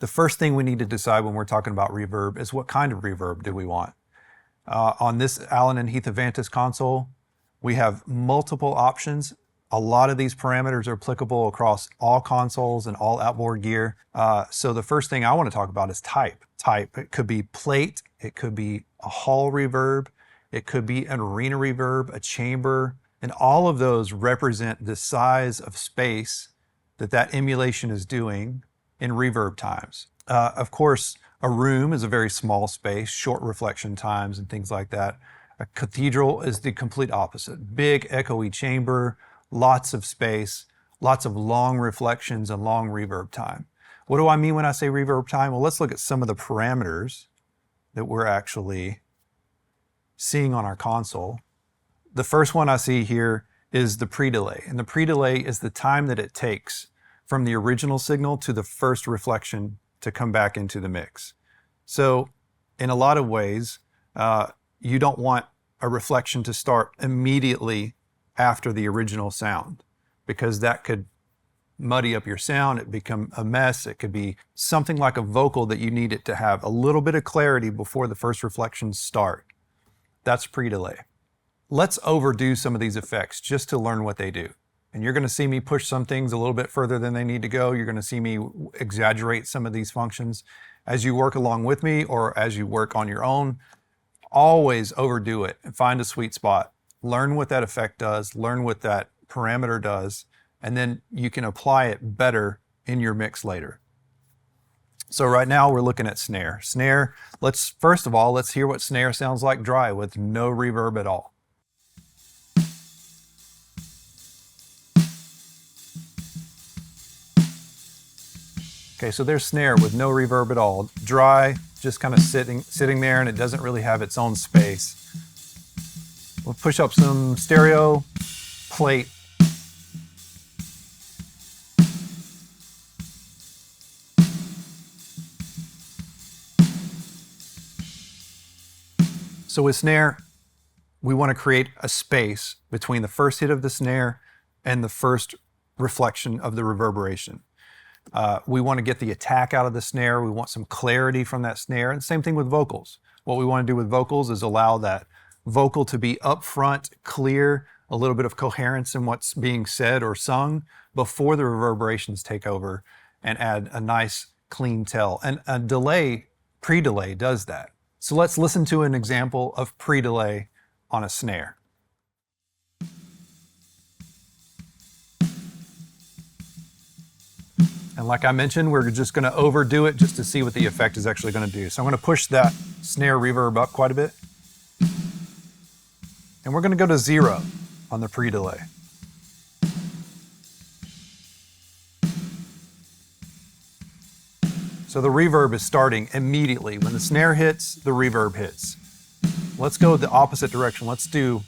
the first thing we need to decide when we're talking about reverb is what kind of reverb do we want. On this Allen and Heath Avantis console, we have multiple options. A lot of these parameters are applicable across all consoles and all outboard gear. So the first thing I want to talk about is type. It could be plate, it could be a hall reverb, it could be an arena reverb, a chamber, and all of those represent the size of space that emulation is doing in reverb times. Of course, a room is a very small space, short reflection times and things like that. A cathedral is the complete opposite. Big, echoey chamber, lots of space, lots of long reflections and long reverb time. What do I mean when I say reverb time? Well, let's look at some of the parameters that we're actually seeing on our console. The first one I see here is the pre-delay. And the pre-delay is the time that it takes from the original signal to the first reflection to come back into the mix. So in a lot of ways, you don't want a reflection to start immediately after the original sound, because that could muddy up your sound, it become a mess. It could be something like a vocal that you need it to have a little bit of clarity before the first reflections start. That's pre-delay. Let's overdo some of these effects just to learn what they do. And you're going to see me push some things a little bit further than they need to go. You're going to see me exaggerate some of these functions. As you work along with me or as you work on your own, always overdo it and find a sweet spot. Learn what that effect does, learn what that parameter does, and then you can apply it better in your mix later. So right now we're looking at snare. Snare, first of all, let's hear what snare sounds like dry with no reverb at all. Okay, so there's snare with no reverb at all. Dry, just kind of sitting there, and it doesn't really have its own space. We'll push up some stereo, plate. So with snare, we want to create a space between the first hit of the snare and the first reflection of the reverberation. We want to get the attack out of the snare. We want some clarity from that snare. And same thing with vocals. What we want to do with vocals is allow that vocal to be upfront, clear, a little bit of coherence in what's being said or sung before the reverberations take over and add a nice clean tell. And a delay, pre-delay does that. So let's listen to an example of pre-delay on a snare. And like I mentioned, we're just going to overdo it just to see what the effect is actually going to do. So I'm going to push that snare reverb up quite a bit. And we're going to go to 0 on the pre-delay. So the reverb is starting immediately. When the snare hits, the reverb hits. Let's go the opposite direction. Let's do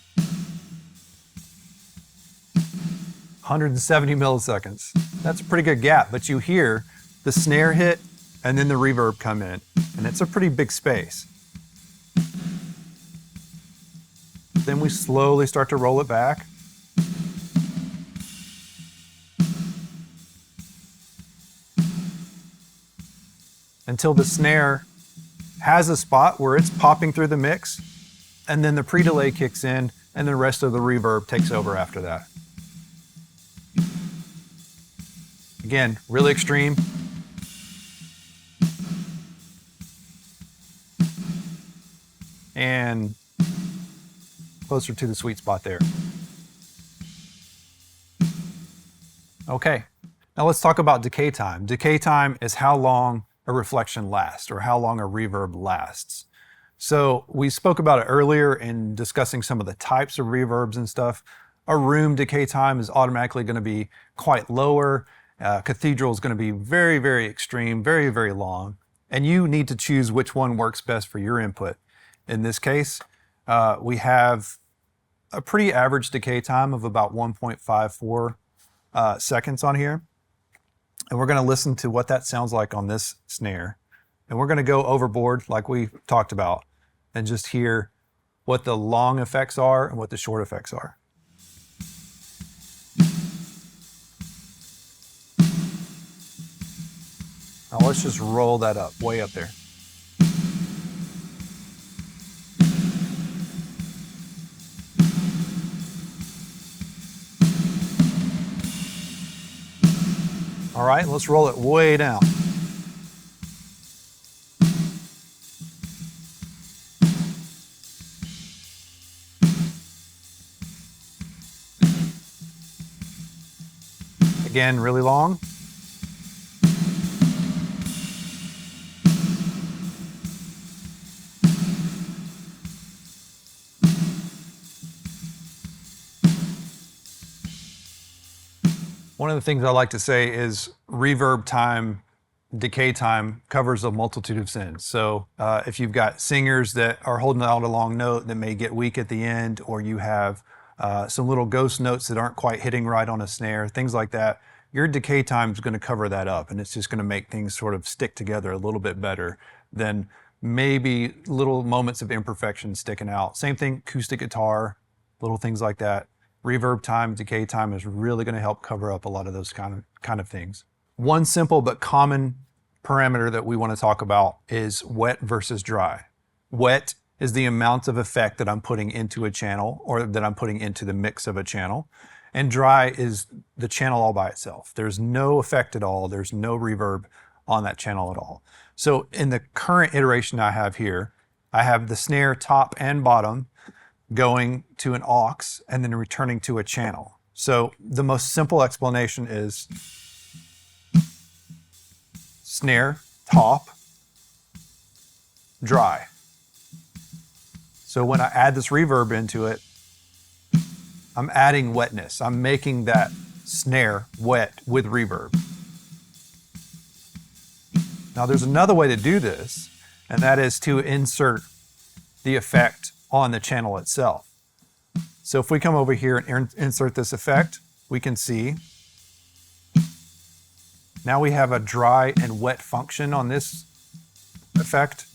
170 milliseconds. That's a pretty good gap, but you hear the snare hit and then the reverb come in, and it's a pretty big space. Then we slowly start to roll it back. Until the snare has a spot where it's popping through the mix, and then the pre-delay kicks in, and the rest of the reverb takes over after that. Again, really extreme. And closer to the sweet spot there. Okay, now let's talk about decay time. Decay time is how long a reflection lasts, or how long a reverb lasts. So we spoke about it earlier in discussing some of the types of reverbs and stuff. A room decay time is automatically going to be quite lower. Cathedral is going to be very, very extreme, very, very long. And you need to choose which one works best for your input. In this case, we have a pretty average decay time of about 1.54 seconds on here. And we're going to listen to what that sounds like on this snare. And we're going to go overboard like we talked about and just hear what the long effects are and what the short effects are. Now let's just roll that up, way up there. All right, let's roll it way down. Again, really long. One of the things I like to say is reverb time, decay time covers a multitude of sins. So if you've got singers that are holding out a long note that may get weak at the end, or you have some little ghost notes that aren't quite hitting right on a snare, things like that, your decay time is going to cover that up, and it's just going to make things sort of stick together a little bit better than maybe little moments of imperfection sticking out. Same thing, acoustic guitar, little things like that. Reverb time, decay time is really going to help cover up a lot of those kind of things. One simple but common parameter that we want to talk about is wet versus dry. Wet is the amount of effect that I'm putting into a channel, or that I'm putting into the mix of a channel. And dry is the channel all by itself. There's no effect at all. There's no reverb on that channel at all. So in the current iteration I have here, I have the snare top and bottom going to an aux and then returning to a channel. So the most simple explanation is snare, top, dry. So when I add this reverb into it, I'm adding wetness. I'm making that snare wet with reverb. Now there's another way to do this, and that is to insert the effect on the channel itself. So if we come over here and insert this effect, we can see now we have a dry and wet function on this effect.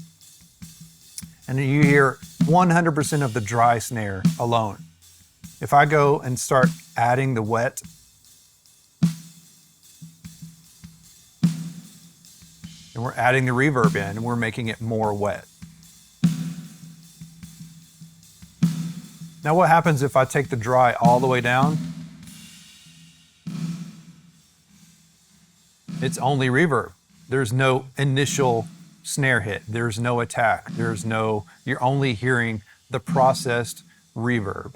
And you hear 100% of the dry snare alone. If I go and start adding the wet, and we're adding the reverb in, and we're making it more wet. Now what happens if I take the dry all the way down? It's only reverb. There's no initial snare hit. There's no attack. You're only hearing the processed reverb.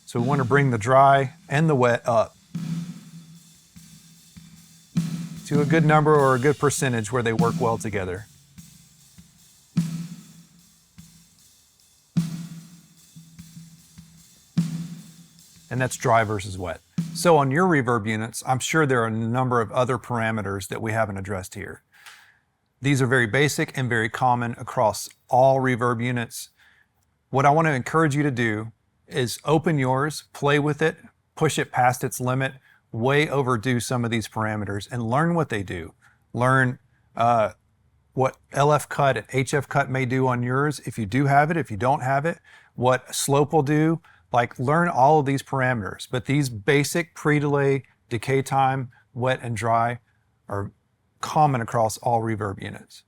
So we want to bring the dry and the wet up to a good number or a good percentage where they work well together. And that's dry versus wet. So on your reverb units, I'm sure there are a number of other parameters that we haven't addressed here. These are very basic and very common across all reverb units. What I want to encourage you to do is open yours, play with it, push it past its limit, way overdo some of these parameters, and learn what they do. Learn what LF cut and HF cut may do on yours, if you do have it, if you don't have it, what slope will do. Like, learn all of these parameters. But these basic pre-delay, decay time, wet and dry are common across all reverb units.